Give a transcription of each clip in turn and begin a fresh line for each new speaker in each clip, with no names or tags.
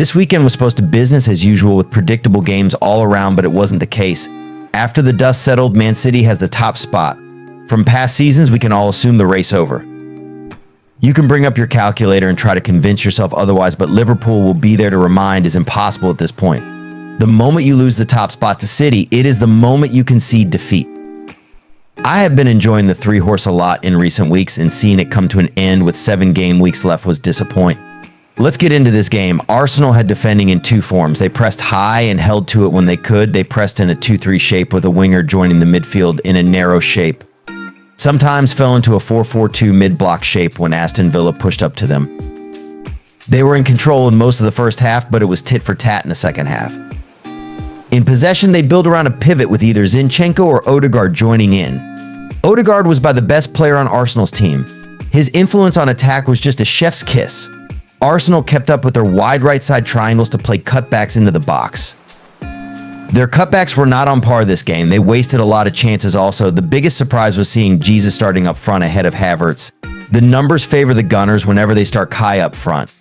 This weekend was supposed to business as usual with predictable games all around, but it wasn't the case. After the dust settled, Man City has the top spot. From past seasons, we can all assume the race over. You can bring up your calculator and try to convince yourself otherwise, but Liverpool will be there to remind is impossible at this point. The moment you lose the top spot to City, it is the moment you concede defeat. I have been enjoying the three-horse a lot in recent weeks, and seeing it come to an end with 7 game weeks left was disappointing. Let's get into this game. Arsenal had defending in two forms. They pressed high and held to it when they could. They pressed in a 2-3 shape with a winger joining the midfield in a narrow shape. Sometimes fell into a 4-4-2 mid-block shape when Aston Villa pushed up to them. They were in control in most of the first half, but it was tit for tat in the second half. In possession, they built around a pivot with either Zinchenko or Odegaard joining in. Odegaard was by the best player on Arsenal's team. His influence on attack was just a chef's kiss. Arsenal kept up with their wide right side triangles to play cutbacks into the box. Their cutbacks were not on par this game. They wasted a lot of chances also. The biggest surprise was seeing Jesus starting up front ahead of Havertz. The numbers favor the Gunners whenever they start Kai up front.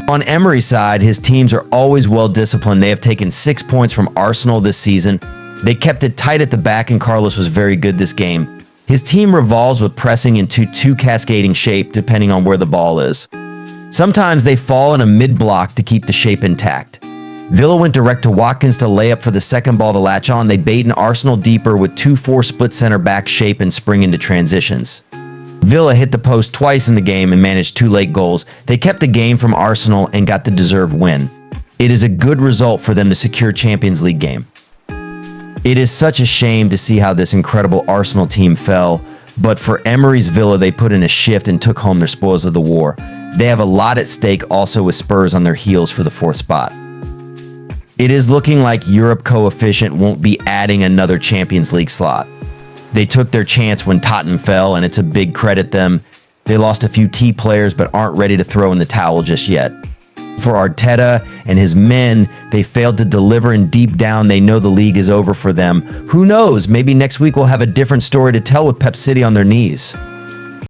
On Emery's side, his teams are always well disciplined. They have taken 6 points from Arsenal this season. They kept it tight at the back, and Carlos was very good this game. His team revolves with pressing into two cascading shape depending on where the ball is. Sometimes they fall in a mid-block to keep the shape intact. Villa went direct to Watkins to lay up for the second ball to latch on. They bait an Arsenal deeper with 2-4 split center back shape and spring into transitions. Villa hit the post twice in the game and managed 2 late goals. They kept the game from Arsenal and got the deserved win. It is a good result for them to secure Champions League game. It is such a shame to see how this incredible Arsenal team fell, but for Emery's Villa, they put in a shift and took home their spoils of the war. They have a lot at stake also with Spurs on their heels for the 4th spot. It is looking like Europe coefficient won't be adding another Champions League slot. They took their chance when Tottenham fell, and it's a big credit them. They lost a few key players but aren't ready to throw in the towel just yet. For Arteta and his men, they failed to deliver, and deep down they know the league is over for them. Who knows, maybe next week we'll have a different story to tell with Pep City on their knees.